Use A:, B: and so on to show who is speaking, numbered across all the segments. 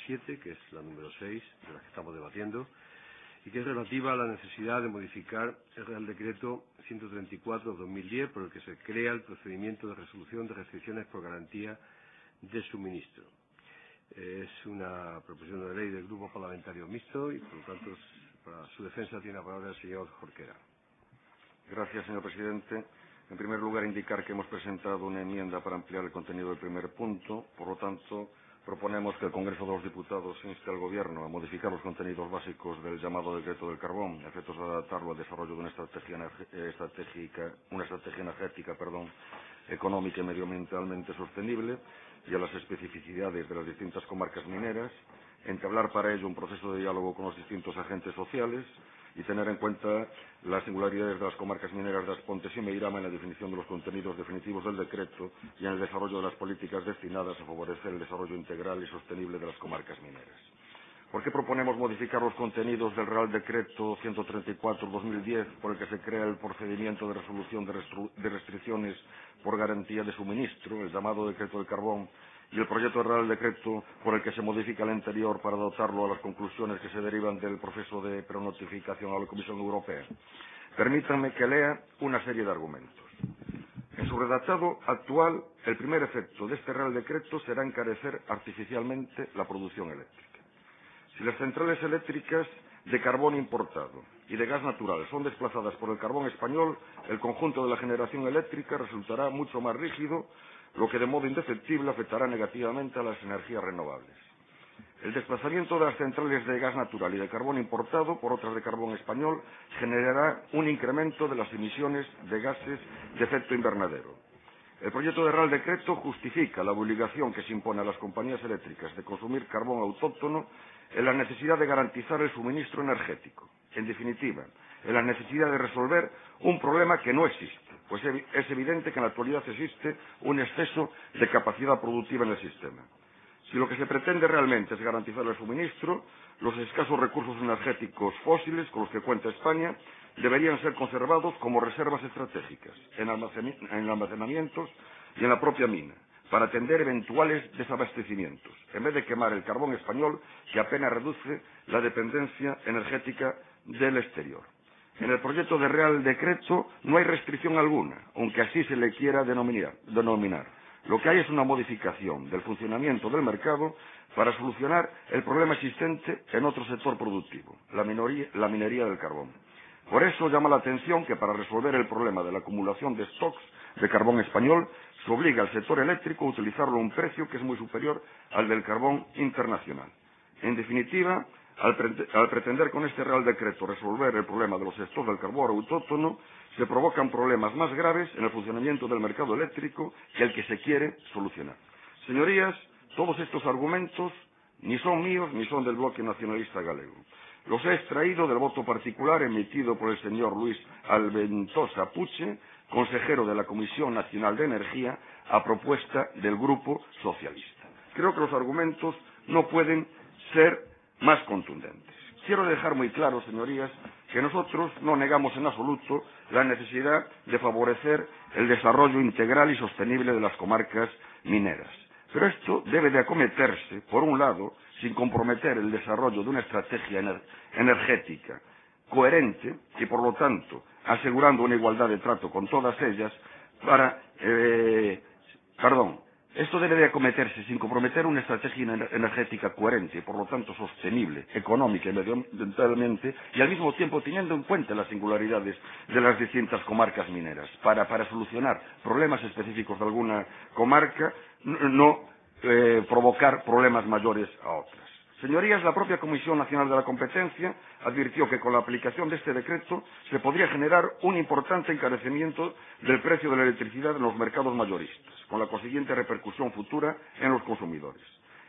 A: 7, que es la número 6 de la que estamos debatiendo, y que es relativa a la necesidad de modificar el Real Decreto 134/2010, por el que se crea el procedimiento de resolución de restricciones por garantía de suministro. Es una proposición de ley del Grupo Parlamentario Mixto y, por lo tanto, para su defensa tiene la palabra el señor Jorquera.
B: Gracias, señor presidente. En primer lugar, indicar que hemos presentado una enmienda para ampliar el contenido del primer punto. Por lo tanto, proponemos que el Congreso de los Diputados inste al Gobierno a modificar los contenidos básicos del llamado Decreto del Carbón, a efectos de adaptarlo al desarrollo de una estrategia energética, económica y medioambientalmente sostenible y a las especificidades de las distintas comarcas mineras, entablar para ello un proceso de diálogo con los distintos agentes sociales y tener en cuenta las singularidades de las comarcas mineras de As Pontes y Meirama en la definición de los contenidos definitivos del decreto y en el desarrollo de las políticas destinadas a favorecer el desarrollo integral y sostenible de las comarcas mineras. ¿Por qué proponemos modificar los contenidos del Real Decreto 134/2010, por el que se crea el procedimiento de resolución de restricciones por garantía de suministro, el llamado Decreto del Carbón, y el proyecto de Real Decreto por el que se modifica el anterior para adaptarlo a las conclusiones que se derivan del proceso de prenotificación a la Comisión Europea? Permítanme que lea una serie de argumentos. En su redactado actual, el primer efecto de este Real Decreto será encarecer artificialmente la producción eléctrica. Si las centrales eléctricas de carbón importado y de gas natural son desplazadas por el carbón español, el conjunto de la generación eléctrica resultará mucho más rígido, lo que de modo indefectible afectará negativamente a las energías renovables. El desplazamiento de las centrales de gas natural y de carbón importado por otras de carbón español generará un incremento de las emisiones de gases de efecto invernadero. El proyecto de Real Decreto justifica la obligación que se impone a las compañías eléctricas de consumir carbón autóctono en la necesidad de garantizar el suministro energético. En definitiva, en la necesidad de resolver un problema que no existe, pues es evidente que en la actualidad existe un exceso de capacidad productiva en el sistema. Si lo que se pretende realmente es garantizar el suministro, los escasos recursos energéticos fósiles con los que cuenta España deberían ser conservados como reservas estratégicas en almacenamientos y en la propia mina, para atender eventuales desabastecimientos, en vez de quemar el carbón español, que apenas reduce la dependencia energética del exterior. En el proyecto de Real Decreto no hay restricción alguna, aunque así se le quiera denominar. Lo que hay es una modificación del funcionamiento del mercado para solucionar el problema existente en otro sector productivo, la minería del carbón. Por eso llama la atención que para resolver el problema de la acumulación de stocks de carbón español se obliga al sector eléctrico a utilizarlo a un precio que es muy superior al del carbón internacional. En definitiva, al pretender con este Real Decreto resolver el problema de los stocks del carbón autóctono, se provocan problemas más graves en el funcionamiento del mercado eléctrico que el que se quiere solucionar. Señorías, todos estos argumentos ni son míos ni son del Bloque Nacionalista Galego. Los he extraído del voto particular emitido por el señor Luis Alventosa Puche, consejero de la Comisión Nacional de Energía, a propuesta del Grupo Socialista. Creo que los argumentos no pueden ser más contundentes. Quiero dejar muy claro, señorías, que nosotros no negamos en absoluto la necesidad de favorecer el desarrollo integral y sostenible de las comarcas mineras. Pero esto debe de acometerse, por un lado, sin comprometer el desarrollo de una estrategia energética coherente y, por lo tanto, asegurando una igualdad de trato con todas ellas esto debe de acometerse sin comprometer una estrategia energética coherente y, por lo tanto, sostenible, económica y medioambientalmente, y al mismo tiempo teniendo en cuenta las singularidades de las distintas comarcas mineras, para solucionar problemas específicos de alguna comarca, no provocar problemas mayores a otras. Señorías, la propia Comisión Nacional de la Competencia advirtió que con la aplicación de este decreto se podría generar un importante encarecimiento del precio de la electricidad en los mercados mayoristas, con la consiguiente repercusión futura en los consumidores.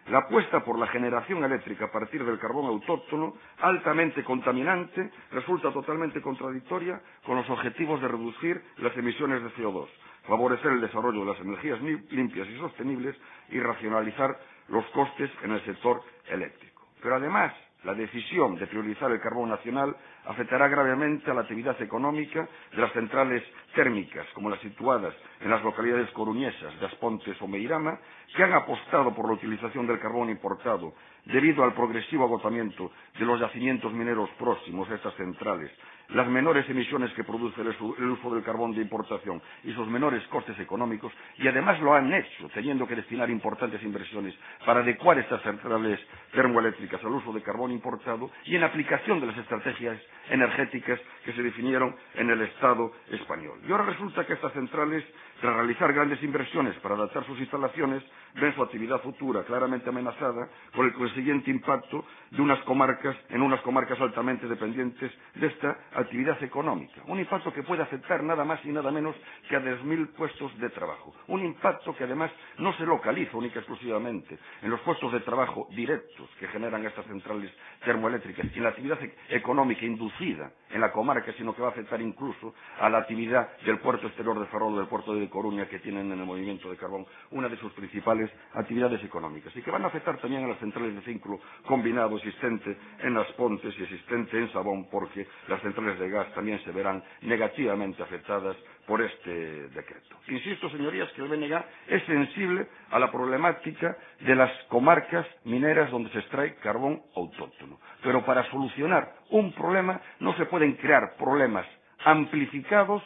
B: La apuesta por la generación eléctrica a partir del carbón autóctono, altamente contaminante, resulta totalmente contradictoria con los objetivos de reducir las emisiones de CO2, favorecer el desarrollo de las energías limpias y sostenibles y racionalizar los costes en el sector eléctrico. Pero además, La decisión de priorizar el carbón nacional afectará gravemente a la actividad económica de las centrales térmicas, como las situadas en las localidades coruñesas de As Pontes o Meirama, que han apostado por la utilización del carbón importado debido al progresivo agotamiento de los yacimientos mineros próximos a estas centrales, las menores emisiones que produce el uso del carbón de importación y sus menores costes económicos, y además lo han hecho teniendo que destinar importantes inversiones para adecuar estas centrales termoeléctricas al uso de carbón importado y en aplicación de las estrategias energéticas que se definieron en el Estado español. Y ahora resulta que estas centrales, tras realizar grandes inversiones para adaptar sus instalaciones, ven su actividad futura claramente amenazada por el consiguiente impacto de unas comarcas altamente dependientes de esta actividad económica. Un impacto que puede afectar nada más y nada menos que a 10.000 puestos de trabajo. Un impacto que además no se localiza única y exclusivamente en los puestos de trabajo directos que generan estas centrales termoeléctricas y en la actividad económica inducida en la comarca, sino que va a afectar incluso a la actividad del puerto exterior de Ferrol o del puerto de Coruña, que tienen en el movimiento de carbón una de sus principales actividades económicas, y que van a afectar también a las centrales de ciclo combinado existente en As Pontes y existente en Sabón, porque las centrales de gas también se verán negativamente afectadas por este decreto. Insisto, señorías, que el BNG es sensible a la problemática de las comarcas mineras donde se extrae carbón autóctono, pero para solucionar un problema no se pueden crear problemas amplificados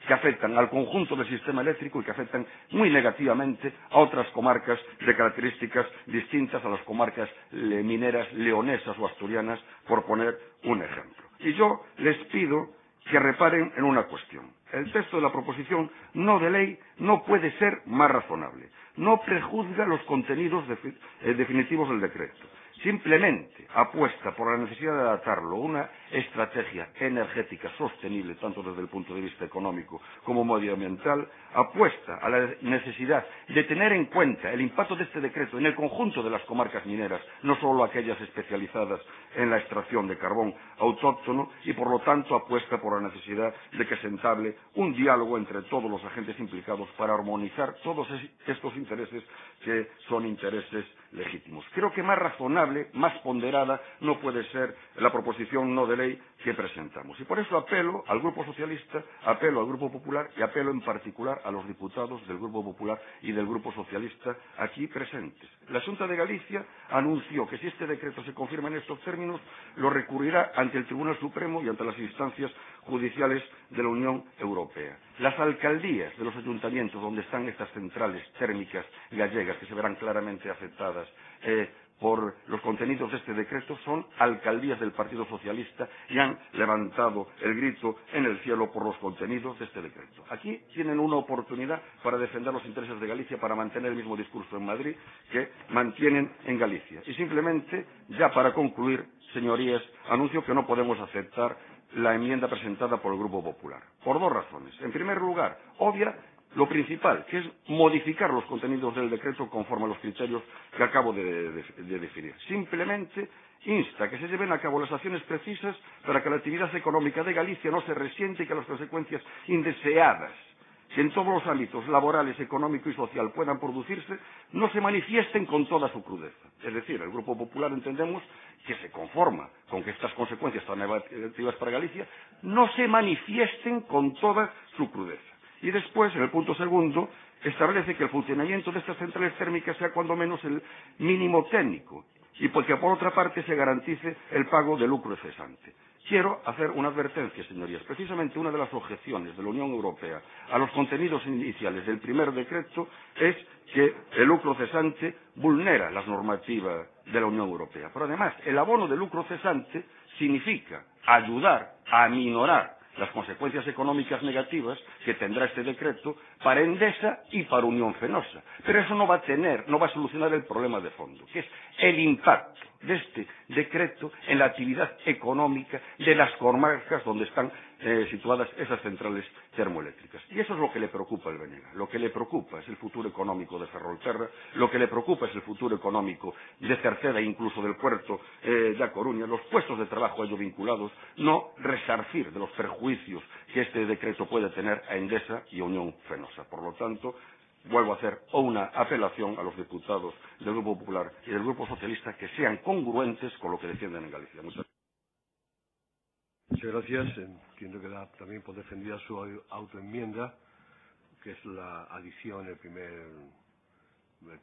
B: que afectan al conjunto del sistema eléctrico y que afectan muy negativamente a otras comarcas de características distintas a las comarcas mineras leonesas o asturianas, por poner un ejemplo. Y yo les pido que reparen en una cuestión. El texto de la proposición no de ley no puede ser más razonable. No prejuzga los contenidos definitivos del decreto. Simplemente apuesta por la necesidad de adaptarlo a una estrategia energética sostenible, tanto desde el punto de vista económico como medioambiental, apuesta a la necesidad de tener en cuenta el impacto de este decreto en el conjunto de las comarcas mineras, no solo aquellas especializadas en la extracción de carbón autóctono, y por lo tanto apuesta por la necesidad de que se entable un diálogo entre todos los agentes implicados para armonizar todos estos intereses que son intereses legítimos. Creo que más razonable, más ponderada, no puede ser la proposición no de ley que presentamos. Y por eso apelo al Grupo Socialista, apelo al Grupo Popular y apelo en particular a los diputados del Grupo Popular y del Grupo Socialista aquí presentes. La Xunta de Galicia anunció que si este decreto se confirma en estos términos, lo recurrirá ante el Tribunal Supremo y ante las instancias judiciales de la Unión Europea. Las alcaldías de los ayuntamientos donde están estas centrales térmicas gallegas, que se verán claramente afectadas por los contenidos de este decreto, son alcaldías del Partido Socialista y han levantado el grito en el cielo por los contenidos de este decreto. Aquí tienen una oportunidad para defender los intereses de Galicia, para mantener el mismo discurso en Madrid que mantienen en Galicia. Y simplemente, ya para concluir, señorías, anuncio que no podemos aceptar la enmienda presentada por el Grupo Popular, por dos razones. En primer lugar, obvia lo principal, que es modificar los contenidos del decreto conforme a los criterios que acabo de definir. Simplemente insta que se lleven a cabo las acciones precisas para que la actividad económica de Galicia no se resiente y que las consecuencias indeseadas que en todos los ámbitos laborales, económico y social puedan producirse, no se manifiesten con toda su crudeza. Es decir, el Grupo Popular entendemos que se conforma con que estas consecuencias tan negativas para Galicia no se manifiesten con toda su crudeza. Y después, en el punto segundo, establece que el funcionamiento de estas centrales térmicas sea cuando menos el mínimo técnico y porque por otra parte se garantice el pago de lucro cesante. Quiero hacer una advertencia, señorías. Precisamente una de las objeciones de la Unión Europea a los contenidos iniciales del primer decreto es que el lucro cesante vulnera las normativas de la Unión Europea. Pero además, el abono de lucro cesante significa ayudar a aminorar las consecuencias económicas negativas que tendrá este decreto para Endesa y para Unión Fenosa. Pero eso no va a solucionar el problema de fondo, que es el impacto de este decreto en la actividad económica de las comarcas donde están situadas esas centrales termoeléctricas. Y eso es lo que le preocupa al BNG. Lo que le preocupa es el futuro económico de Ferrolterra, lo que le preocupa es el futuro económico de Cerceda e incluso del puerto de A Coruña, los puestos de trabajo a ello vinculados, no resarcir de los perjuicios que este decreto puede tener a Endesa y a Unión Fenosa. Por lo tanto, vuelvo a hacer una apelación a los diputados del Grupo Popular y del Grupo Socialista que sean congruentes con lo que defienden en Galicia. Muchas
A: gracias. Entiendo que da también por defendida su autoenmienda, que es la adición, el primer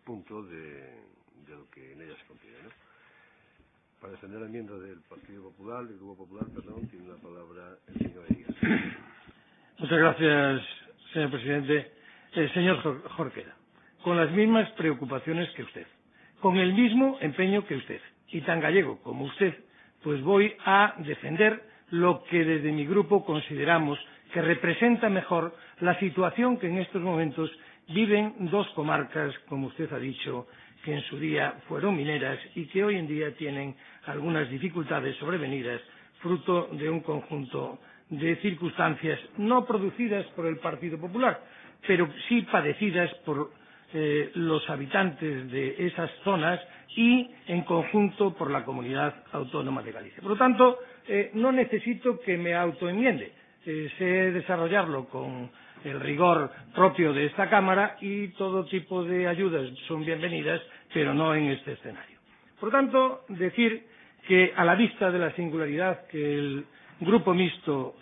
A: punto de lo que en ella se contiene, ¿no? Para defender la enmienda del Partido Popular, del Grupo Popular, perdón, tiene la palabra el señor Elías.
C: Muchas gracias, señor presidente. Señor Jorquera, con las mismas preocupaciones que usted, con el mismo empeño que usted, y tan gallego como usted, pues voy a defender lo que desde mi grupo consideramos que representa mejor la situación que en estos momentos viven dos comarcas, como usted ha dicho, que en su día fueron mineras y que hoy en día tienen algunas dificultades sobrevenidas fruto de un conjunto de circunstancias no producidas por el Partido Popular, pero sí padecidas por los habitantes de esas zonas y en conjunto por la Comunidad Autónoma de Galicia. Por lo tanto, no necesito que me autoenmiende, sé desarrollarlo con el rigor propio de esta Cámara y todo tipo de ayudas son bienvenidas, pero no en este escenario. Por lo tanto, decir que a la vista de la singularidad que el Grupo Mixto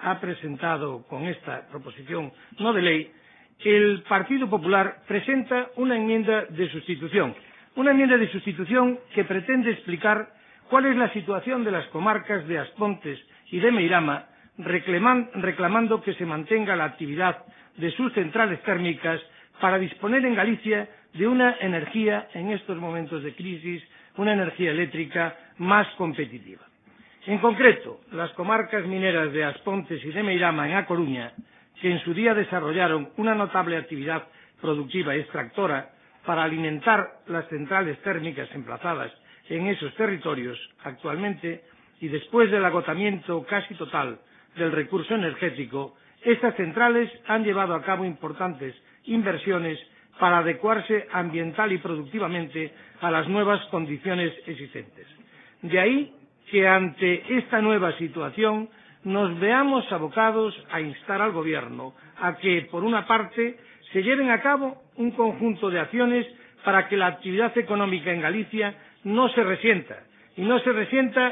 C: ha presentado con esta proposición no de ley, el Partido Popular presenta una enmienda de sustitución que pretende explicar cuál es la situación de las comarcas de Aspontes y de Meirama, reclamando que se mantenga la actividad de sus centrales térmicas para disponer en Galicia de una energía, en estos momentos de crisis, una energía eléctrica más competitiva. En concreto, las comarcas mineras de Aspontes y de Meirama en A Coruña, que en su día desarrollaron una notable actividad productiva y extractora para alimentar las centrales térmicas emplazadas en esos territorios, actualmente, y después del agotamiento casi total del recurso energético, estas centrales han llevado a cabo importantes inversiones para adecuarse ambiental y productivamente a las nuevas condiciones existentes. De ahí que ante esta nueva situación nos veamos abocados a instar al Gobierno a que, por una parte, se lleven a cabo un conjunto de acciones para que la actividad económica en Galicia no se resienta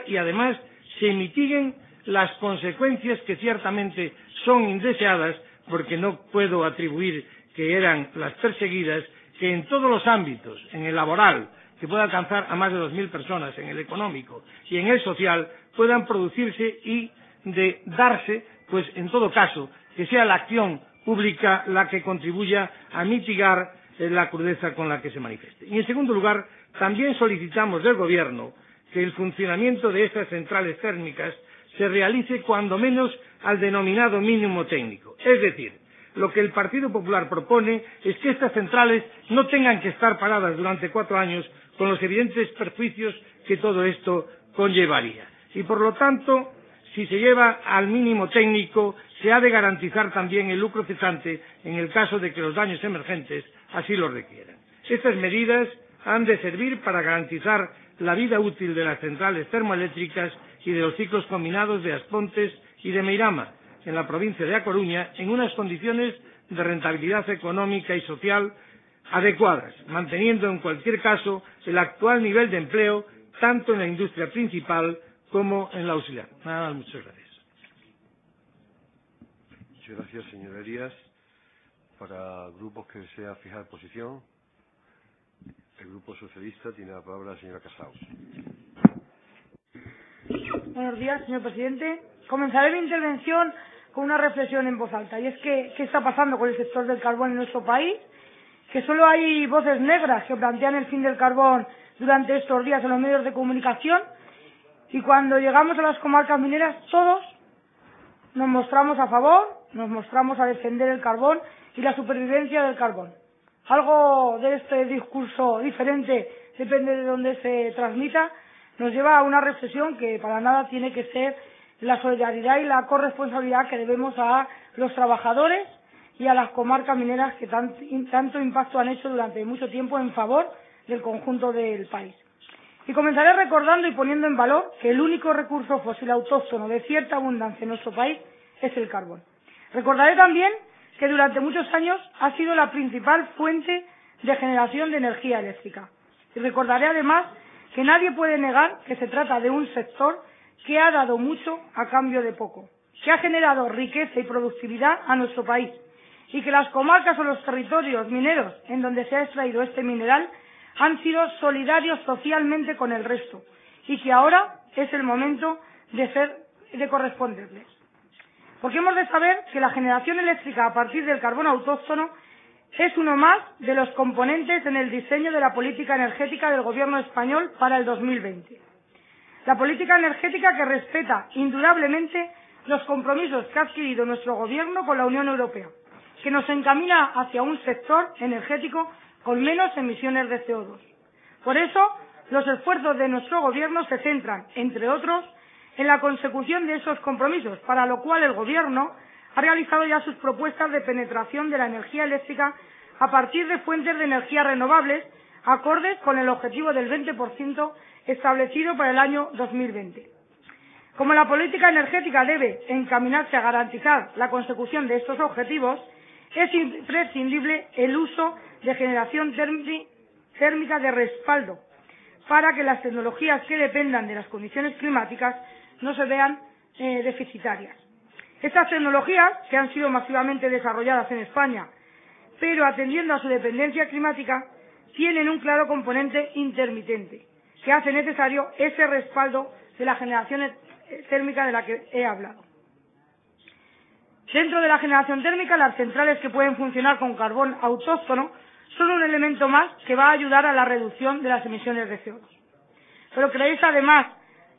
C: y además se mitiguen las consecuencias que ciertamente son indeseadas, porque no puedo atribuir que eran las perseguidas, que en todos los ámbitos, en el laboral, que pueda alcanzar a más de 2.000 personas, en el económico y en el social, puedan producirse y de darse, pues en todo caso, que sea la acción pública la que contribuya a mitigar la crudeza con la que se manifieste. Y en segundo lugar, también solicitamos del Gobierno que el funcionamiento de estas centrales térmicas se realice cuando menos al denominado mínimo técnico. Es decir, lo que el Partido Popular propone es que estas centrales no tengan que estar paradas durante 4 años con los evidentes perjuicios que todo esto conllevaría. Y por lo tanto, si se lleva al mínimo técnico, se ha de garantizar también el lucro cesante en el caso de que los daños emergentes así lo requieran. Estas medidas han de servir para garantizar la vida útil de las centrales termoeléctricas y de los ciclos combinados de Aspontes y de Meirama, en la provincia de A Coruña, en unas condiciones de rentabilidad económica y social adecuadas, manteniendo en cualquier caso el actual nivel de empleo tanto en la industria principal como en la auxiliar. Nada más, muchas gracias.
A: Muchas gracias, señor Elías. Para grupos que desea fijar posición, el Grupo Socialista tiene la palabra la señora Casaus.
D: Buenos días, señor presidente. Comenzaré mi intervención con una reflexión en voz alta, y es que ¿qué está pasando con el sector del carbón en nuestro país? Que solo hay voces negras que plantean el fin del carbón durante estos días en los medios de comunicación, y cuando llegamos a las comarcas mineras todos nos mostramos a favor, nos mostramos a defender el carbón y la supervivencia del carbón. Algo de este discurso diferente, depende de dónde se transmita, nos lleva a una reflexión que para nada tiene que ser la solidaridad y la corresponsabilidad que debemos a los trabajadores y a las comarcas mineras que tanto impacto han hecho durante mucho tiempo en favor del conjunto del país. Y comenzaré recordando y poniendo en valor que el único recurso fósil autóctono de cierta abundancia en nuestro país es el carbón. Recordaré también que durante muchos años ha sido la principal fuente de generación de energía eléctrica. Y recordaré además que nadie puede negar que se trata de un sector que ha dado mucho a cambio de poco, que ha generado riqueza y productividad a nuestro país y que las comarcas o los territorios mineros en donde se ha extraído este mineral han sido solidarios socialmente con el resto y que ahora es el momento de corresponderles. Porque hemos de saber que la generación eléctrica a partir del carbón autóctono es uno más de los componentes en el diseño de la política energética del Gobierno español para el 2020. La política energética que respeta indudablemente los compromisos que ha adquirido nuestro Gobierno con la Unión Europea, que nos encamina hacia un sector energético con menos emisiones de CO2. Por eso, los esfuerzos de nuestro Gobierno se centran, entre otros, en la consecución de esos compromisos, para lo cual el Gobierno ha realizado ya sus propuestas de penetración de la energía eléctrica a partir de fuentes de energía renovables, acordes con el objetivo del 20% establecido para el año 2020. Como la política energética debe encaminarse a garantizar la consecución de estos objetivos, es imprescindible el uso de generación térmica de respaldo para que las tecnologías que dependan de las condiciones climáticas no se vean deficitarias. Estas tecnologías, que han sido masivamente desarrolladas en España, pero atendiendo a su dependencia climática, tienen un claro componente intermitente, que hace necesario ese respaldo de la generación térmica de la que he hablado. Dentro de la generación térmica, las centrales que pueden funcionar con carbón autóctono son un elemento más que va a ayudar a la reducción de las emisiones de CO2. Pero ¿creéis además,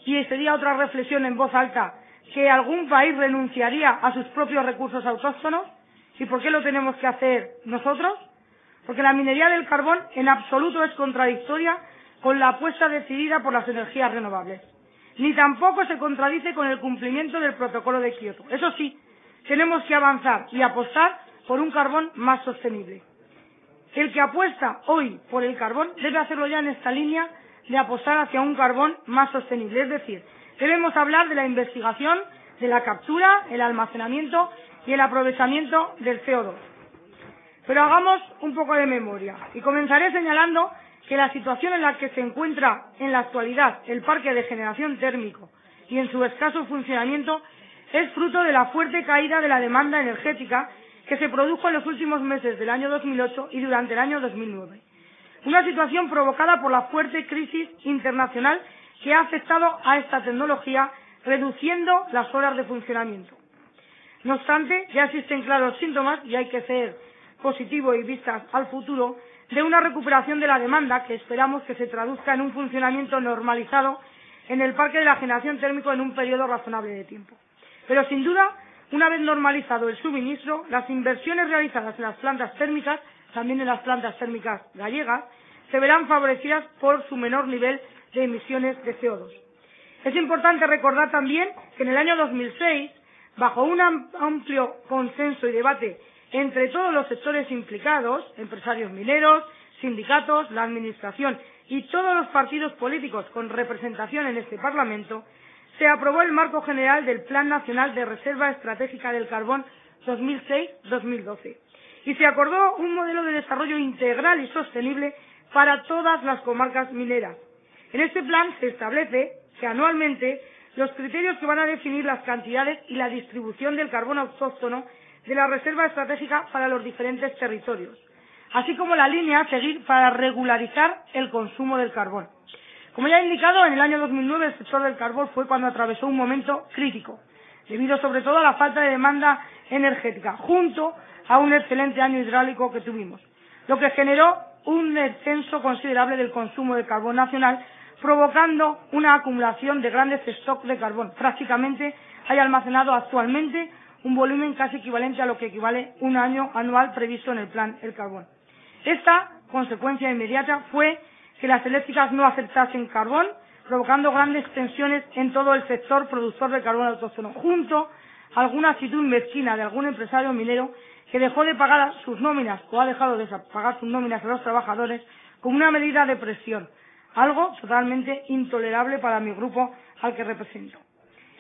D: y sería otra reflexión en voz alta, que algún país renunciaría a sus propios recursos autóctonos? ¿Y por qué lo tenemos que hacer nosotros? Porque la minería del carbón en absoluto es contradictoria con la apuesta decidida por las energías renovables. Ni tampoco se contradice con el cumplimiento del Protocolo de Kioto. Eso sí, tenemos que avanzar y apostar por un carbón más sostenible. El que apuesta hoy por el carbón debe hacerlo ya en esta línea de apostar hacia un carbón más sostenible. Es decir, debemos hablar de la investigación, de la captura, el almacenamiento y el aprovechamiento del CO2. Pero hagamos un poco de memoria y comenzaré señalando que la situación en la que se encuentra en la actualidad el parque de generación térmico y en su escaso funcionamiento es fruto de la fuerte caída de la demanda energética que se produjo en los últimos meses del año 2008 y durante el año 2009. Una situación provocada por la fuerte crisis internacional que ha afectado a esta tecnología, reduciendo las horas de funcionamiento. No obstante, ya existen claros síntomas, y hay que ser positivo y vistas al futuro, de una recuperación de la demanda que esperamos que se traduzca en un funcionamiento normalizado en el parque de la generación térmico en un periodo razonable de tiempo. Pero sin duda, una vez normalizado el suministro, las inversiones realizadas en las plantas térmicas, también en las plantas térmicas gallegas, se verán favorecidas por su menor nivel de emisiones de CO2. Es importante recordar también que en el año 2006, bajo un amplio consenso y debate entre todos los sectores implicados, empresarios mineros, sindicatos, la administración y todos los partidos políticos con representación en este Parlamento, se aprobó el marco general del Plan Nacional de Reserva Estratégica del Carbón 2006-2012 y se acordó un modelo de desarrollo integral y sostenible para todas las comarcas mineras. En este plan se establece que anualmente los criterios que van a definir las cantidades y la distribución del carbón autóctono de la reserva estratégica para los diferentes territorios, así como la línea a seguir para regularizar el consumo del carbón. Como ya he indicado, en el año 2009 el sector del carbón fue cuando atravesó un momento crítico, debido sobre todo a la falta de demanda energética, junto a un excelente año hidráulico que tuvimos, lo que generó un descenso considerable del consumo de carbón nacional, provocando una acumulación de grandes stocks de carbón. Prácticamente hay almacenado actualmente un volumen casi equivalente a lo que equivale un año anual previsto en el plan El Carbón. Esta consecuencia inmediata fue que las eléctricas no aceptasen carbón, provocando grandes tensiones en todo el sector productor de carbón autóctono, junto a alguna actitud mezquina de algún empresario minero que dejó de pagar sus nóminas o ha dejado de pagar sus nóminas a los trabajadores como una medida de presión, algo totalmente intolerable para mi grupo al que represento.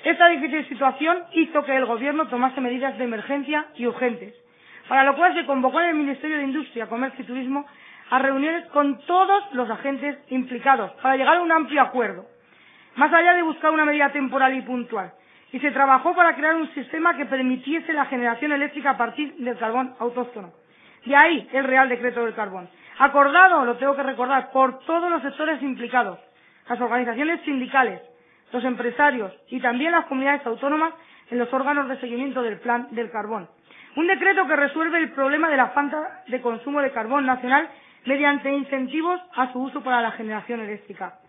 D: Esta difícil situación hizo que el Gobierno tomase medidas de emergencia y urgentes, para lo cual se convocó en el Ministerio de Industria, Comercio y Turismo a reuniones con todos los agentes implicados para llegar a un amplio acuerdo, más allá de buscar una medida temporal y puntual. Y se trabajó para crear un sistema que permitiese la generación eléctrica a partir del carbón autóctono. De ahí el Real Decreto del Carbón. Acordado, lo tengo que recordar, por todos los sectores implicados, las organizaciones sindicales, los empresarios y también las comunidades autónomas en los órganos de seguimiento del Plan del Carbón. Un decreto que resuelve el problema de la falta de consumo de carbón nacional mediante incentivos a su uso para la generación eléctrica.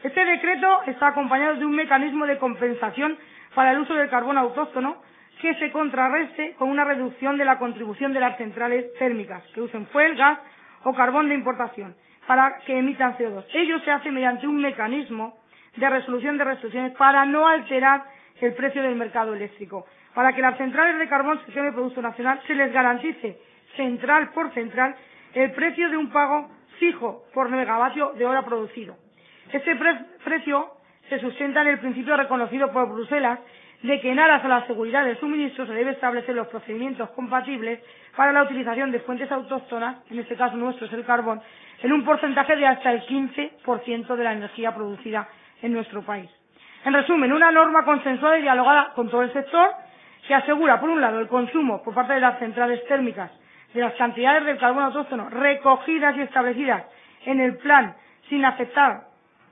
D: Este decreto está acompañado de un mecanismo de compensación para el uso del carbón autóctono que se contrarreste con una reducción de la contribución de las centrales térmicas que usen fuel, gas o carbón de importación para que emitan CO2. Ello se hace mediante un mecanismo de resolución de restricciones para no alterar el precio del mercado eléctrico. Para que las centrales de carbón Sistema de Producto Nacional se les garantice central por central el precio de un pago fijo por megavatio de hora producido. Este precio se sustenta en el principio reconocido por Bruselas de que en aras a la seguridad del suministro se debe establecer los procedimientos compatibles para la utilización de fuentes autóctonas, en este caso nuestro es el carbón, en un porcentaje de hasta el 15% de la energía producida en nuestro país. En resumen, una norma consensuada y dialogada con todo el sector que asegura, por un lado, el consumo por parte de las centrales térmicas de las cantidades del carbón autóctono recogidas y establecidas en el plan sin afectar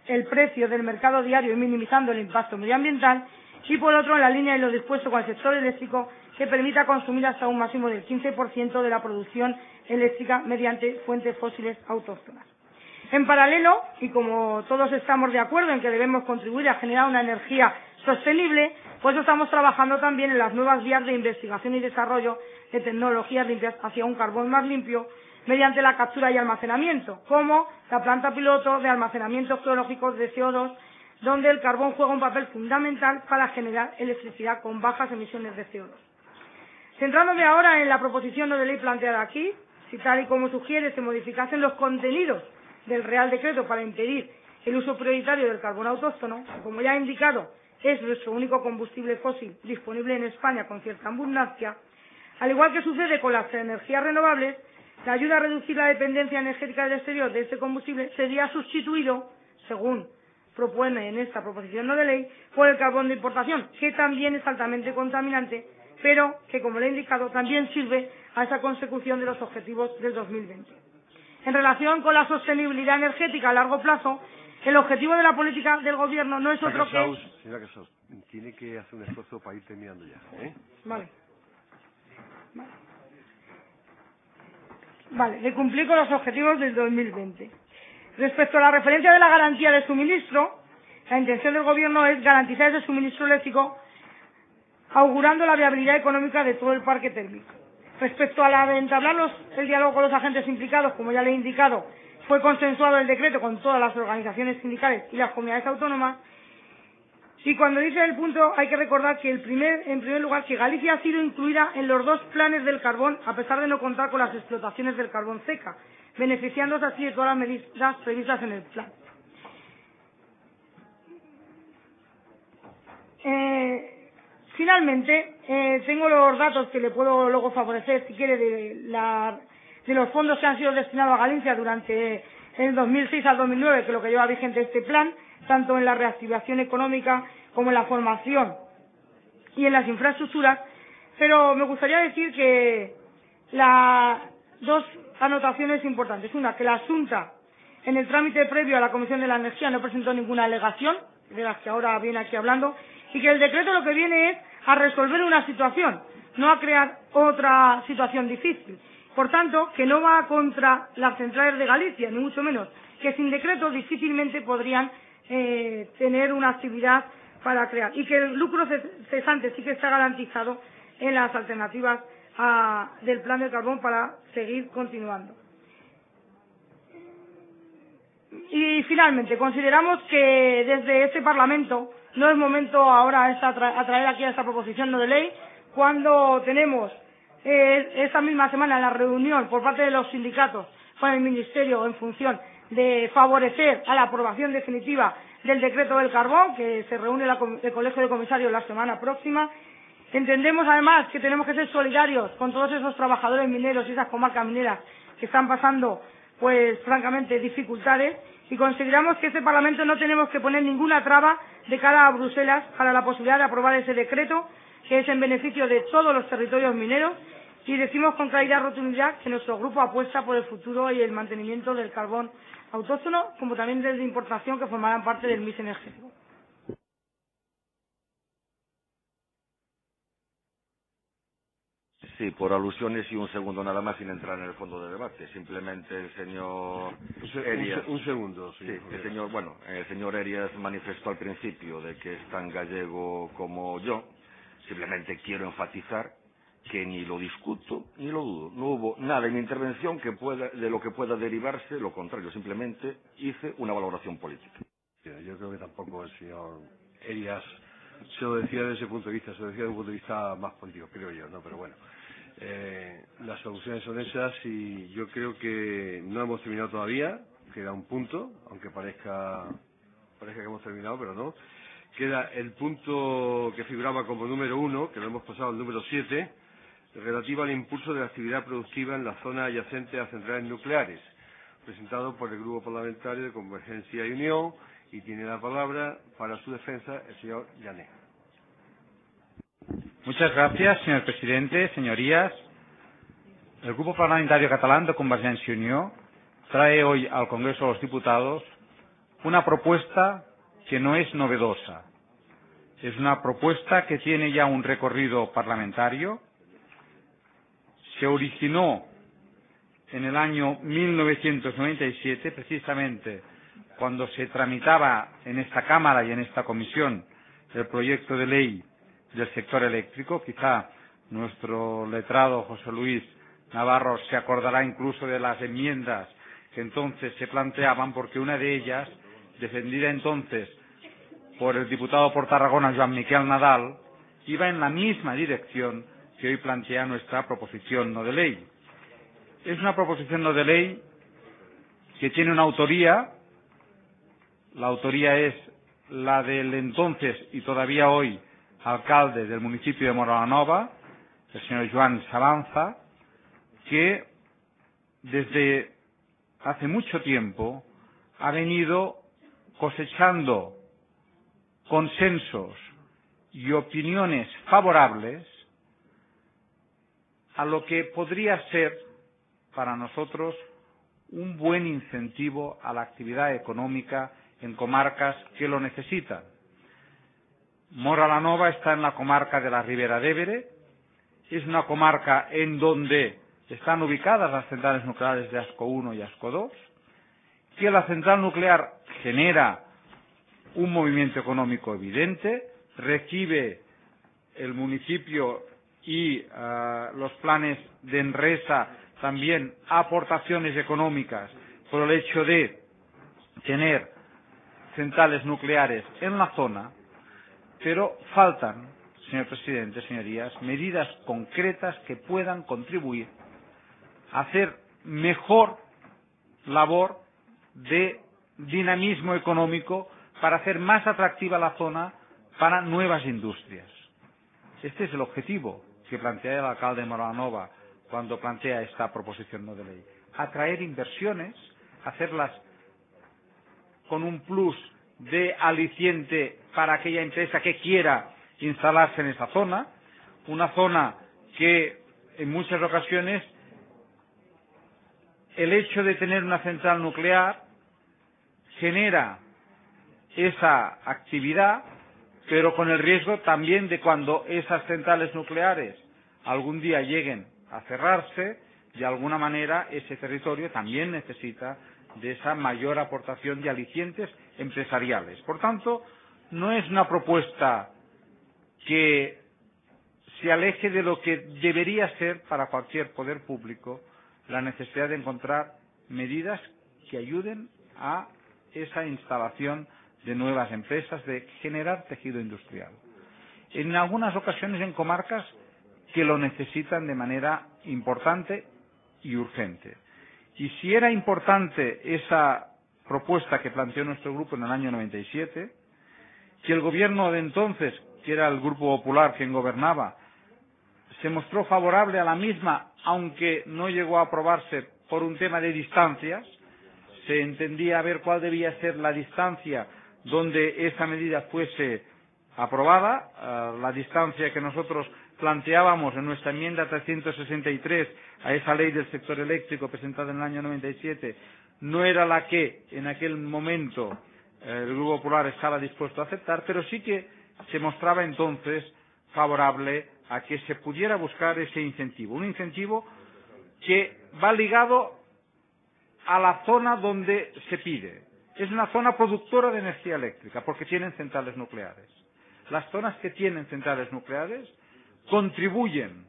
D: el precio del mercado diario y minimizando el impacto medioambiental, y por otro, en la línea de lo dispuesto con el sector eléctrico, que permita consumir hasta un máximo del 15% de la producción eléctrica mediante fuentes fósiles autóctonas. En paralelo, y como todos estamos de acuerdo en que debemos contribuir a generar una energía sostenible, pues estamos trabajando también en las nuevas vías de investigación y desarrollo de tecnologías limpias hacia un carbón más limpio mediante la captura y almacenamiento, como la planta piloto de almacenamiento geológico de CO2, donde el carbón juega un papel fundamental para generar electricidad con bajas emisiones de CO2. Centrándome ahora en la proposición no de ley planteada aquí, si tal y como sugiere se modificasen los contenidos del Real Decreto para impedir el uso prioritario del carbón autóctono, que como ya he indicado es nuestro único combustible fósil disponible en España con cierta abundancia, al igual que sucede con las energías renovables, la ayuda a reducir la dependencia energética del exterior de este combustible sería sustituido, según propone en esta proposición no de ley, por el carbón de importación, que también es altamente contaminante, pero que, como le he indicado, también sirve a esa consecución de los objetivos del 2020. En relación con la sostenibilidad energética a largo plazo, el objetivo de la política del Gobierno no es otro que...
A: Señora Casals, tiene que hacer un esfuerzo para ir terminando ya, ¿eh?
D: Vale, de cumplir con los objetivos del 2020. Respecto a la referencia de la garantía de suministro, la intención del Gobierno es garantizar ese suministro eléctrico augurando la viabilidad económica de todo el parque térmico. Respecto a la de entablar el diálogo con los agentes implicados, como ya le he indicado, fue consensuado el decreto con todas las organizaciones sindicales y las comunidades autónomas. Y cuando dice el punto, hay que recordar que en primer lugar, que Galicia ha sido incluida en los dos planes del carbón, a pesar de no contar con las explotaciones del carbón seca, beneficiándose así de todas las medidas previstas en el plan. Finalmente, tengo los datos que le puedo luego favorecer, si quiere, de los fondos que han sido destinados a Galicia durante el 2006 al 2009, que es lo que lleva vigente este plan, tanto en la reactivación económica como en la formación y en las infraestructuras, pero me gustaría decir que dos anotaciones importantes. Una, que la Xunta, en el trámite previo a la Comisión de la Energía, no presentó ninguna alegación, de las que ahora viene aquí hablando, y que el decreto lo que viene es a resolver una situación, no a crear otra situación difícil. Por tanto, que no va contra las centrales de Galicia, ni mucho menos, que sin decreto difícilmente podrían tener una actividad para crear, y que el lucro cesante sí que está garantizado en las alternativas del plan del carbón para seguir continuando. Y finalmente, consideramos que desde este Parlamento no es momento ahora a traer aquí a esta proposición no de ley, cuando tenemos esta misma semana la reunión por parte de los sindicatos con el Ministerio en función de favorecer a la aprobación definitiva del decreto del carbón, que se reúne el Colegio de Comisarios la semana próxima, Entendemos además que tenemos que ser solidarios con todos esos trabajadores mineros y esas comarcas mineras que están pasando, pues francamente, dificultades, y consideramos que este Parlamento no tenemos que poner ninguna traba de cara a Bruselas para la posibilidad de aprobar ese decreto, que es en beneficio de todos los territorios mineros, y decimos con claridad y rotundidad que nuestro grupo apuesta por el futuro y el mantenimiento del carbón autóctono, como también del de importación, que formarán parte del mix energético.
B: Sí, por alusiones y un segundo nada más sin entrar en el fondo del debate. Simplemente el señor Erias...
A: Un segundo,
B: sí, el señor Erias manifestó al principio de que es tan gallego como yo. Simplemente quiero enfatizar que ni lo discuto ni lo dudo. No hubo nada en mi intervención de lo que pueda derivarse, lo contrario, simplemente hice una valoración política.
A: Yo creo que tampoco el señor Erias se lo decía desde ese punto de vista, se lo decía desde un punto de vista más político, creo yo, ¿no? Pero bueno, las soluciones son esas y yo creo que no hemos terminado todavía, queda un punto, aunque parezca que hemos terminado, pero no. Queda el punto que figuraba como número 1, que lo hemos pasado al número 7, relativo al impulso de la actividad productiva en la zona adyacente a centrales nucleares, presentado por el Grupo Parlamentario de Convergencia y Unión, y tiene la palabra para su defensa el señor Llané.
E: Muchas gracias, señor presidente, señorías. El Grupo Parlamentario Catalán de Convergencia y Unión trae hoy al Congreso de los Diputados una propuesta que no es novedosa. Es una propuesta que tiene ya un recorrido parlamentario. Se originó en el año 1997, precisamente cuando se tramitaba en esta Cámara y en esta comisión el proyecto de ley del sector eléctrico. Quizá nuestro letrado José Luis Navarro se acordará incluso de las enmiendas que entonces se planteaban, porque una de ellas, defendida entonces por el diputado por Tarragona Joan Miquel Nadal, iba en la misma dirección que hoy plantea nuestra proposición no de ley. Es una proposición no de ley que tiene una autoría. La autoría es la del entonces y todavía hoy alcalde del municipio de Móra-la-Nova, el señor Joan Sabanza, que desde hace mucho tiempo ha venido cosechando consensos y opiniones favorables a lo que podría ser para nosotros un buen incentivo a la actividad económica en comarcas que lo necesitan. Móra-la-Nova está en la comarca de la Ribera d'Évere, es una comarca en donde están ubicadas las centrales nucleares de Ascó 1 y Ascó 2, que la central nuclear genera un movimiento económico evidente, recibe el municipio y los planes de Enresa también aportaciones económicas por el hecho de tener centrales nucleares en la zona, pero faltan, señor presidente, señorías, medidas concretas que puedan contribuir a hacer mejor labor de dinamismo económico para hacer más atractiva la zona para nuevas industrias. Este es el objetivo que plantea el alcalde de Móra-la-Nova cuando plantea esta proposición no de ley. Atraer inversiones, hacerlas con un plus de aliciente para aquella empresa que quiera instalarse en esa zona, una zona que en muchas ocasiones el hecho de tener una central nuclear genera esa actividad, pero con el riesgo también de cuando esas centrales nucleares algún día lleguen a cerrarse, de alguna manera ese territorio también necesita de esa mayor aportación de alicientes empresariales. Por tanto, no es una propuesta que se aleje de lo que debería ser para cualquier poder público la necesidad de encontrar medidas que ayuden a esa instalación de nuevas empresas, de generar tejido industrial. En algunas ocasiones en comarcas que lo necesitan de manera importante y urgente. Y si era importante esa propuesta que planteó nuestro grupo en el año 97, que el gobierno de entonces, que era el Grupo Popular quien gobernaba, se mostró favorable a la misma, aunque no llegó a aprobarse por un tema de distancias. Se entendía a ver cuál debía ser la distancia donde esa medida fuese aprobada. La distancia que nosotros planteábamos en nuestra enmienda 363 a esa ley del sector eléctrico presentada en el año 97 no era la que en aquel momento el Grupo Popular estaba dispuesto a aceptar, pero sí que se mostraba entonces favorable a que se pudiera buscar ese incentivo, un incentivo que va ligado a la zona donde se pide. Es una zona productora de energía eléctrica porque tienen centrales nucleares. Las zonas que tienen centrales nucleares contribuyen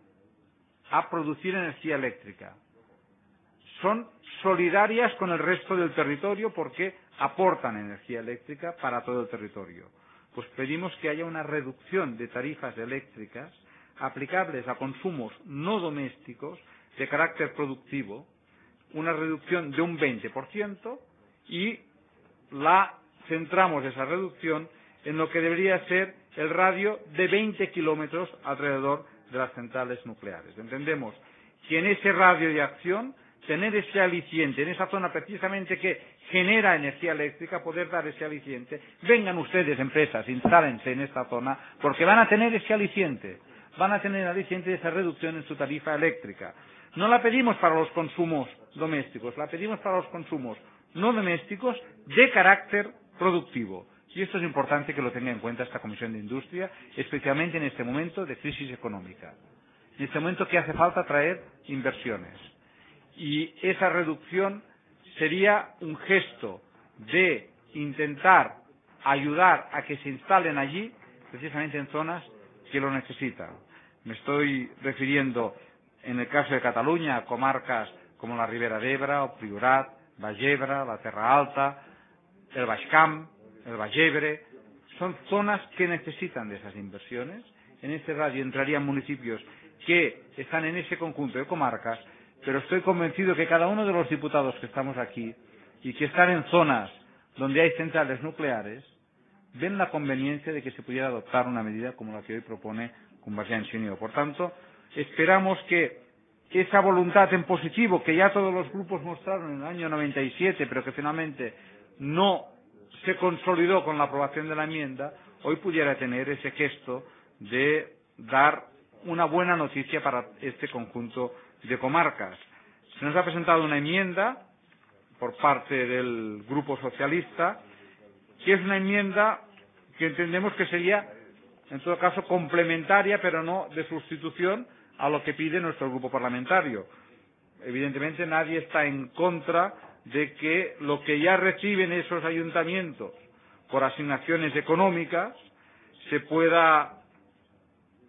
E: a producir energía eléctrica. Son solidarias con el resto del territorio porque aportan energía eléctrica para todo el territorio. Pues pedimos que haya una reducción de tarifas eléctricas aplicables a consumos no domésticos de carácter productivo, una reducción de un 20%, y la centramos esa reducción en lo que debería ser el radio de 20 kilómetros alrededor de las centrales nucleares. Entendemos que en ese radio de acción, tener ese aliciente, en esa zona precisamente que genera energía eléctrica, poder dar ese aliciente. Vengan ustedes, empresas, instálense en esta zona, porque van a tener ese aliciente. Van a tener aliciente de esa reducción en su tarifa eléctrica. No la pedimos para los consumos domésticos, la pedimos para los consumos no domésticos de carácter productivo. Y esto es importante que lo tenga en cuenta esta Comisión de Industria, especialmente en este momento de crisis económica. En este momento que hace falta traer inversiones. Y esa reducción sería un gesto de intentar ayudar a que se instalen allí, precisamente en zonas que lo necesitan. Me estoy refiriendo, en el caso de Cataluña, a comarcas como la Ribera d'Ebre, o Priorat, Baix-Ebre, la Terra Alta, el Baix Camp, el Baix-Ebre. Son zonas que necesitan de esas inversiones. En este radio entrarían municipios que están en ese conjunto de comarcas, pero estoy convencido que cada uno de los diputados que estamos aquí y que están en zonas donde hay centrales nucleares ven la conveniencia de que se pudiera adoptar una medida como la que hoy propone Convergencia y Unió. Por tanto, esperamos que esa voluntad en positivo que ya todos los grupos mostraron en el año 97, pero que finalmente no se consolidó con la aprobación de la enmienda, hoy pudiera tener ese gesto de dar una buena noticia para este conjunto de comarcas. Se nos ha presentado una enmienda por parte del Grupo Socialista, que es una enmienda que entendemos que sería, en todo caso, complementaria, pero no de sustitución a lo que pide nuestro grupo parlamentario. Evidentemente, nadie está en contra de que lo que ya reciben esos ayuntamientos por asignaciones económicas se pueda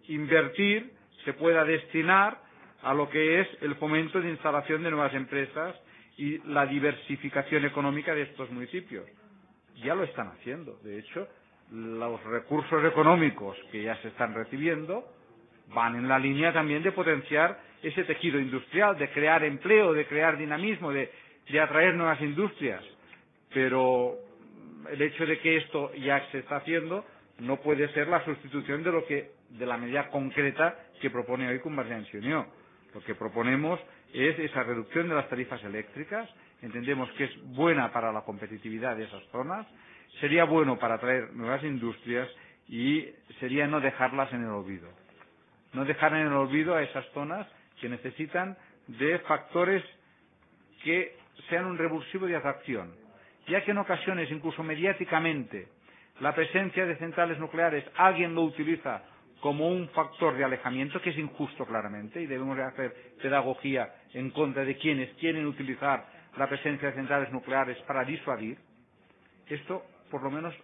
E: invertir, se pueda destinar a lo que es el fomento de instalación de nuevas empresas y la diversificación económica de estos municipios. Ya lo están haciendo. De hecho, los recursos económicos que ya se están recibiendo van en la línea también de potenciar ese tejido industrial, de crear empleo, de crear dinamismo, de atraer nuevas industrias. Pero el hecho de que esto ya se está haciendo no puede ser la sustitución de la medida concreta que propone hoy Convergencia y Unió. Lo que proponemos es esa reducción de las tarifas eléctricas. Entendemos que es buena para la competitividad de esas zonas, sería bueno para atraer nuevas industrias y sería no dejarlas en el olvido. No dejar en el olvido a esas zonas que necesitan de factores que sean un revulsivo de atracción, ya que en ocasiones, incluso mediáticamente, la presencia de centrales nucleares, alguien lo utiliza como un factor de alejamiento, que es injusto claramente, y debemos de hacer pedagogía en contra de quienes quieren utilizar la presencia de centrales nucleares para disuadir. Esto, por lo menos,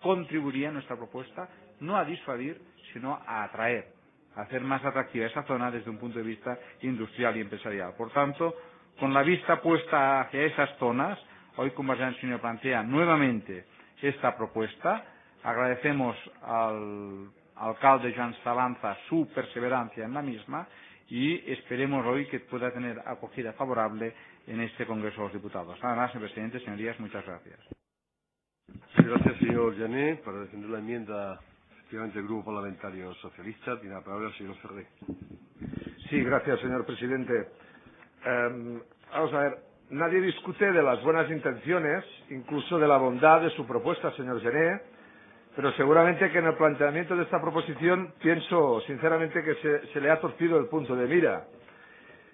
E: contribuiría en nuestra propuesta, no a disuadir, sino a atraer, a hacer más atractiva esa zona desde un punto de vista industrial y empresarial. Por tanto, con la vista puesta hacia esas zonas, hoy Convergencia y Unió plantea nuevamente esta propuesta. Agradecemos al alcalde Joan Salanza su perseverancia en la misma y esperemos hoy que pueda tener acogida favorable en este Congreso de los Diputados. Nada más, señor presidente, señorías, muchas gracias.
A: Gracias, señor Jané. Para defender la enmienda Efectivamente, el Grupo Parlamentario Socialista tiene la palabra el señor Ferrer.
F: Sí, gracias, señor presidente. Vamos a ver, nadie discute de las buenas intenciones, incluso de la bondad de su propuesta, señor Gené, pero seguramente que en el planteamiento de esta proposición pienso sinceramente que se le ha torcido el punto de mira.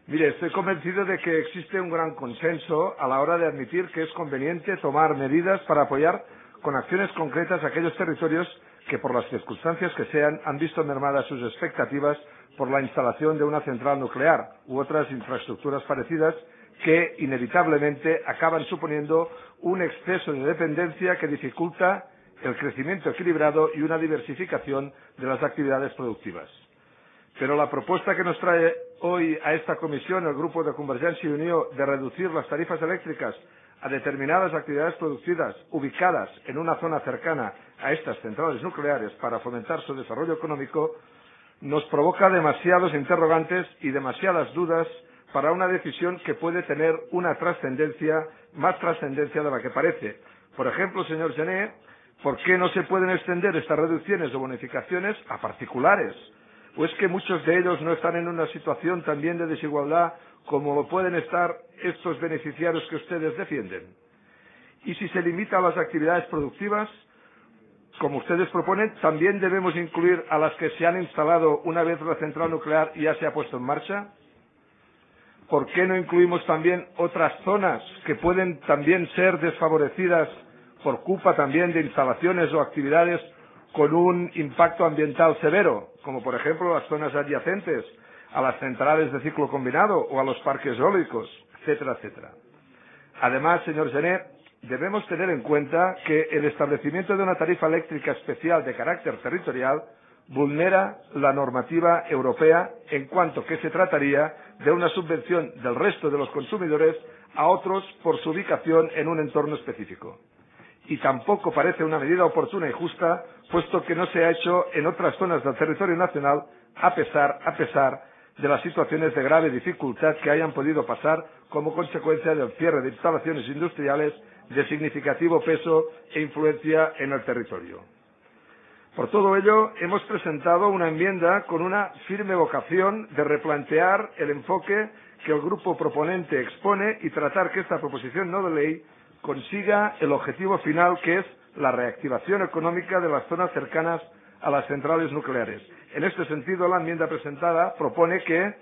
F: Mire, estoy convencido de que existe un gran consenso a la hora de admitir que es conveniente tomar medidas para apoyar con acciones concretas a aquellos territorios que, por las circunstancias que sean, han visto mermadas sus expectativas por la instalación de una central nuclear u otras infraestructuras parecidas que, inevitablemente, acaban suponiendo un exceso de dependencia que dificulta el crecimiento equilibrado y una diversificación de las actividades productivas. Pero la propuesta que nos trae hoy a esta comisión el Grupo de Convergencia y Unió de reducir las tarifas eléctricas a determinadas actividades productivas ubicadas en una zona cercana a estas centrales nucleares para fomentar su desarrollo económico nos provoca demasiados interrogantes y demasiadas dudas para una decisión que puede tener una trascendencia, más trascendencia de la que parece. Por ejemplo, señor Gené, ¿por qué no se pueden extender estas reducciones o bonificaciones a particulares? ¿O es que muchos de ellos no están en una situación también de desigualdad como lo pueden estar estos beneficiarios que ustedes defienden? Y si se limita a las actividades productivas, como ustedes proponen, ¿también debemos incluir a las que se han instalado una vez la central nuclear ya se ha puesto en marcha? ¿Por qué no incluimos también otras zonas que pueden también ser desfavorecidas por culpa también de instalaciones o actividades con un impacto ambiental severo, como por ejemplo las zonas adyacentes a las centrales de ciclo combinado o a los parques eólicos, etcétera, etcétera? Además, señor Gené, debemos tener en cuenta que el establecimiento de una tarifa eléctrica especial de carácter territorial vulnera la normativa europea en cuanto que se trataría de una subvención del resto de los consumidores a otros por su ubicación en un entorno específico. Y tampoco parece una medida oportuna y justa, puesto que no se ha hecho en otras zonas del territorio nacional, a pesar de las situaciones de grave dificultad que hayan podido pasar como consecuencia del cierre de instalaciones industriales de significativo peso e influencia en el territorio. Por todo ello, hemos presentado una enmienda con una firme vocación de replantear el enfoque que el grupo proponente expone y tratar que esta proposición no de ley consiga el objetivo final, que es la reactivación económica de las zonas cercanas a las centrales nucleares. En este sentido, la enmienda presentada propone que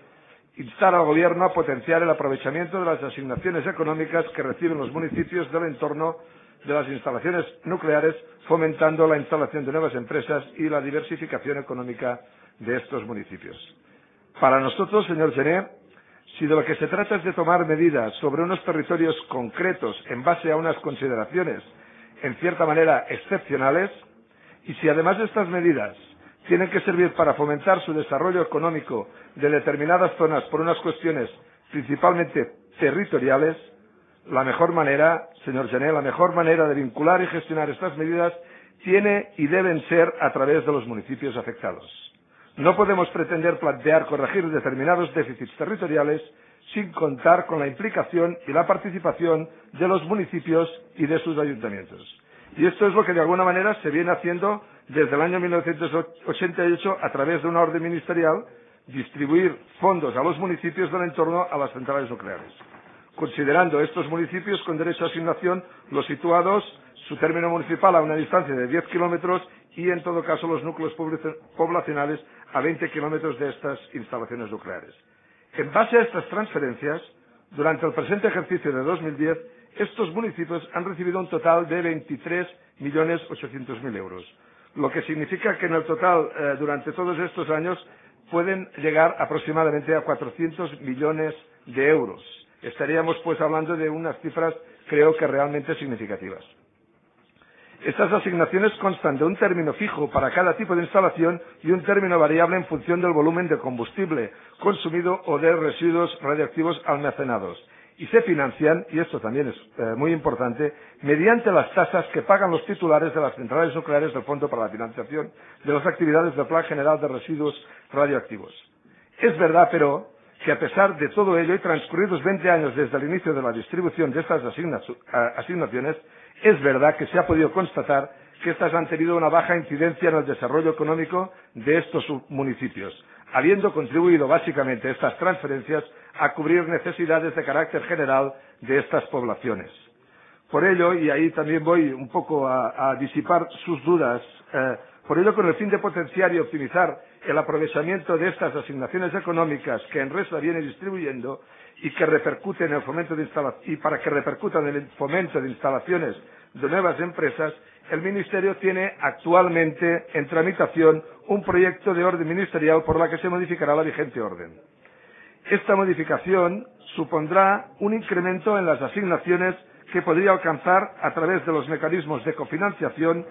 F: instar al Gobierno a potenciar el aprovechamiento de las asignaciones económicas que reciben los municipios del entorno de las instalaciones nucleares, fomentando la instalación de nuevas empresas y la diversificación económica de estos municipios. Para nosotros, señor Gené, si de lo que se trata es de tomar medidas sobre unos territorios concretos en base a unas consideraciones, en cierta manera, excepcionales, y si además de estas medidas tienen que servir para fomentar su desarrollo económico de determinadas zonas por unas cuestiones principalmente territoriales, la mejor manera, señor Gené, la mejor manera de vincular y gestionar estas medidas tiene y deben ser a través de los municipios afectados. No podemos pretender plantear corregir determinados déficits territoriales sin contar con la implicación y la participación de los municipios y de sus ayuntamientos. Y esto es lo que de alguna manera se viene haciendo desde el año 1988 a través de una orden ministerial, distribuir fondos a los municipios del entorno a las centrales nucleares, considerando estos municipios con derecho a asignación los situados, su término municipal a una distancia de 10 kilómetros y, en todo caso, los núcleos poblacionales a 20 kilómetros de estas instalaciones nucleares. En base a estas transferencias, durante el presente ejercicio de 2010, estos municipios han recibido un total de 23.800.000 euros, lo que significa que en el total, durante todos estos años, pueden llegar aproximadamente a 400 millones de euros. Estaríamos, pues, hablando de unas cifras, creo que realmente significativas. Estas asignaciones constan de un término fijo para cada tipo de instalación y un término variable en función del volumen de combustible consumido o de residuos radiactivos almacenados. Y se financian, y esto también es muy importante, mediante las tasas que pagan los titulares de las centrales nucleares del Fondo para la Financiación de las Actividades del Plan General de Residuos Radioactivos. Es verdad, pero, que a pesar de todo ello y transcurridos 20 años desde el inicio de la distribución de estas asignaciones, es verdad que se ha podido constatar que éstas han tenido una baja incidencia en el desarrollo económico de estos municipios, habiendo contribuido básicamente estas transferencias a cubrir necesidades de carácter general de estas poblaciones. Por ello, y ahí también voy un poco a disipar sus dudas, por ello, con el fin de potenciar y optimizar el aprovechamiento de estas asignaciones económicas que Enresa viene distribuyendo y que repercuten en el fomento de y para que repercutan en el fomento de instalaciones de nuevas empresas, el Ministerio tiene actualmente en tramitación un proyecto de orden ministerial por la que se modificará la vigente orden. Esta modificación supondrá un incremento en las asignaciones que podría alcanzar a través de los mecanismos de cofinanciación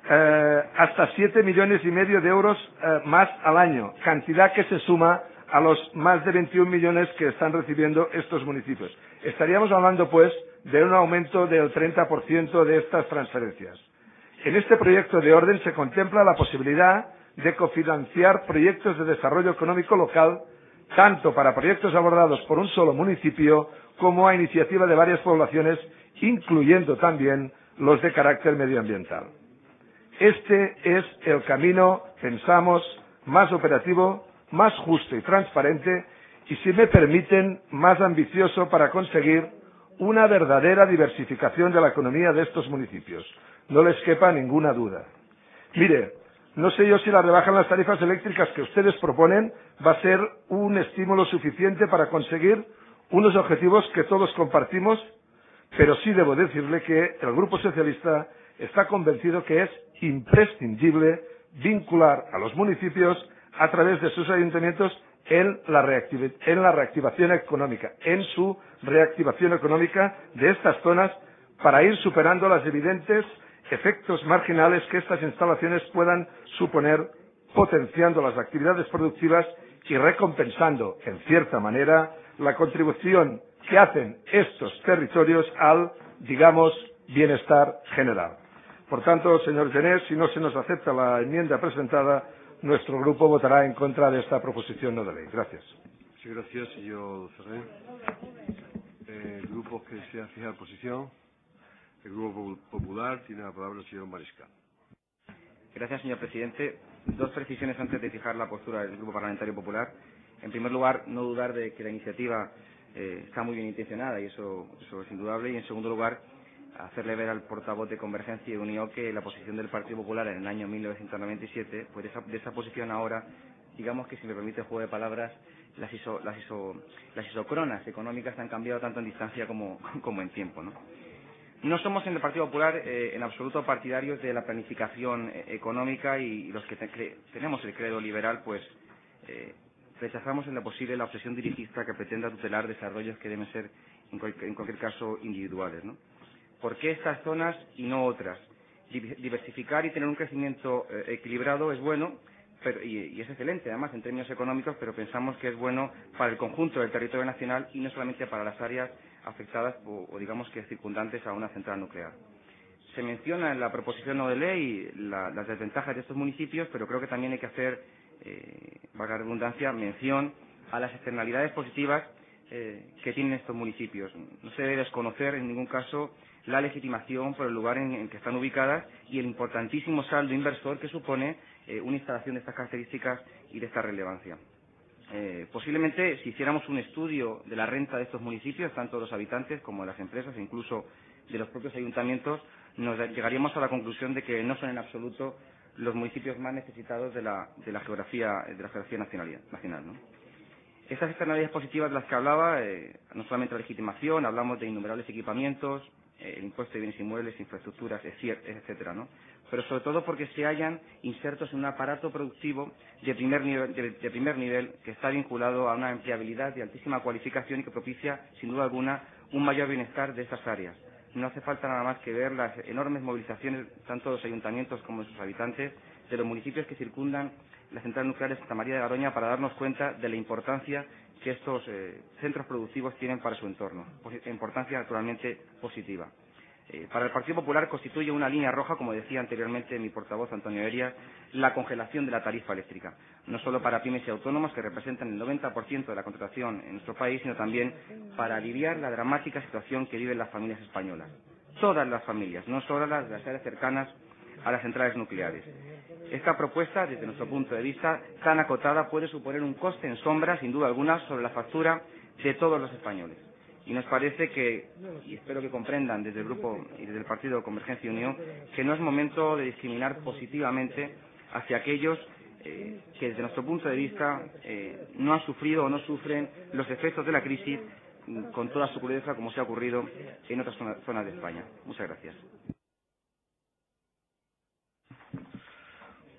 F: hasta 7,5 millones de euros más al año, cantidad que se suma a los más de 21 millones que están recibiendo estos municipios. Estaríamos hablando, pues, de un aumento del 30% de estas transferencias. En este proyecto de orden se contempla la posibilidad de cofinanciar proyectos de desarrollo económico local, tanto para proyectos abordados por un solo municipio como a iniciativa de varias poblaciones, incluyendo también los de carácter medioambiental. Este es el camino, pensamos, más operativo, más justo y transparente y, si me permiten, más ambicioso para conseguir una verdadera diversificación de la economía de estos municipios. No les quepa ninguna duda. Mire, no sé yo si la rebaja en las tarifas eléctricas que ustedes proponen va a ser un estímulo suficiente para conseguir unos objetivos que todos compartimos, pero sí debo decirle que el Grupo Socialista está convencido que es imprescindible vincular a los municipios a través de sus ayuntamientos en la reactivación económica, en su reactivación económica de estas zonas para ir superando los evidentes efectos marginales que estas instalaciones puedan suponer, potenciando las actividades productivas y recompensando, en cierta manera, la contribución que hacen estos territorios al, digamos, bienestar general. Por tanto, señor Gené, si no se nos acepta la enmienda presentada, nuestro grupo votará en contra de esta proposición no de ley. Gracias.
A: Sí, gracias, señor Ferrer. El grupo que desea fijar posición, el Grupo Popular, tiene la palabra el señor Mariscal.
G: Gracias, señor presidente. Dos precisiones antes de fijar la postura del Grupo Parlamentario Popular. En primer lugar, no dudar de que la iniciativa está muy bien intencionada y eso es indudable. Y en segundo lugar, hacerle ver al portavoz de Convergencia y Unión que la posición del Partido Popular en el año 1997, pues de esa posición ahora, digamos que, si me permite el juego de palabras, las isocronas económicas han cambiado tanto en distancia como en tiempo, ¿no? No somos en el Partido Popular en absoluto partidarios de la planificación económica y los que tenemos el credo liberal, pues rechazamos en lo posible la obsesión dirigista que pretenda tutelar desarrollos que deben ser, en cualquier caso, individuales, ¿no? ¿Por qué estas zonas y no otras? Diversificar y tener un crecimiento equilibrado es bueno, y es excelente, además, en términos económicos, pero pensamos que es bueno para el conjunto del territorio nacional y no solamente para las áreas afectadas o digamos que circundantes a una central nuclear. Se menciona en la proposición no de ley las desventajas de estos municipios, pero creo que también hay que hacer, valga la redundancia, mención a las externalidades positivas que tienen estos municipios. No se debe desconocer en ningún caso la legitimación por el lugar en que están ubicadas y el importantísimo saldo inversor que supone una instalación de estas características y de esta relevancia. Posiblemente, si hiciéramos un estudio de la renta de estos municipios, tanto de los habitantes como de las empresas e incluso de los propios ayuntamientos, llegaríamos a la conclusión de que no son en absoluto los municipios más necesitados de la geografía nacional, ¿no? Estas externalidades positivas de las que hablaba, no solamente la legitimación, hablamos de innumerables equipamientos, el impuesto de bienes inmuebles, infraestructuras, etcétera, ¿no? Pero sobre todo porque se hallan insertos en un aparato productivo de primer nivel que está vinculado a una empleabilidad de altísima cualificación y que propicia, sin duda alguna, un mayor bienestar de estas áreas. No hace falta nada más que ver las enormes movilizaciones, tanto de los ayuntamientos como de sus habitantes, de los municipios que circundan la central nuclear de Santa María de Garoña, para darnos cuenta de la importancia que estos centros productivos tienen para su entorno. Importancia naturalmente positiva. Para el Partido Popular constituye una línea roja, como decía anteriormente mi portavoz Antonio Erias, la congelación de la tarifa eléctrica, no solo para pymes y autónomos, que representan el 90% de la contratación en nuestro país, sino también para aliviar la dramática situación que viven las familias españolas. Todas las familias, no solo las de las áreas cercanas a las centrales nucleares. Esta propuesta, desde nuestro punto de vista, tan acotada, puede suponer un coste en sombra, sin duda alguna, sobre la factura de todos los españoles. Y nos parece que, y espero que comprendan desde el Grupo y desde el Partido Convergencia y Unió, que no es momento de discriminar positivamente hacia aquellos que desde nuestro punto de vista no han sufrido o no sufren los efectos de la crisis con toda su crudeza, como se ha ocurrido en otras zonas de España. Muchas gracias.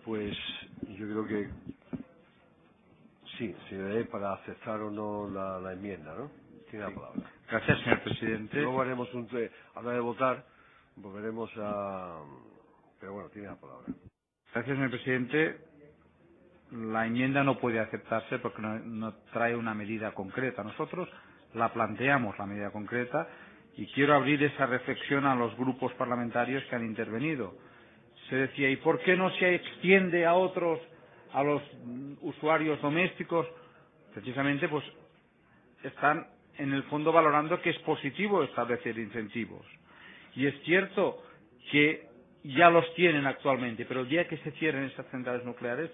A: Pues yo creo que sí, se para aceptar o no la enmienda, ¿no? Tiene la palabra.
E: Gracias, señor presidente.
A: Luego haremos a la hora de votar, volveremos a... Pero bueno, tiene la palabra.
E: Gracias, señor presidente. La enmienda no puede aceptarse porque no trae una medida concreta. Nosotros la planteamos, la medida concreta, y quiero abrir esa reflexión a los grupos parlamentarios que han intervenido. Se decía, ¿y por qué no se extiende a otros, a los usuarios domésticos? Precisamente, pues, están en el fondo valorando que es positivo establecer incentivos. Y es cierto que ya los tienen actualmente, pero el día que se cierren esas centrales nucleares,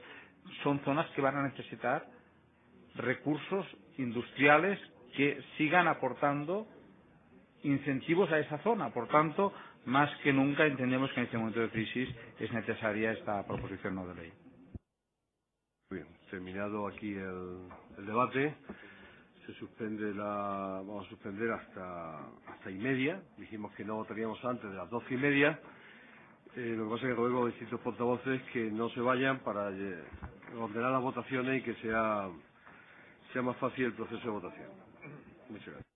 E: son zonas que van a necesitar recursos industriales que sigan aportando incentivos a esa zona. Por tanto, más que nunca entendemos que en este momento de crisis es necesaria esta proposición no de ley.
A: Bien, terminado aquí el debate, se suspende vamos a suspender hasta 1:30. Dijimos que no votaríamos antes de las 12:30. Lo que pasa es que ruego a los distintos portavoces que no se vayan para ordenar las votaciones y que sea más fácil el proceso de votación. Muchas gracias.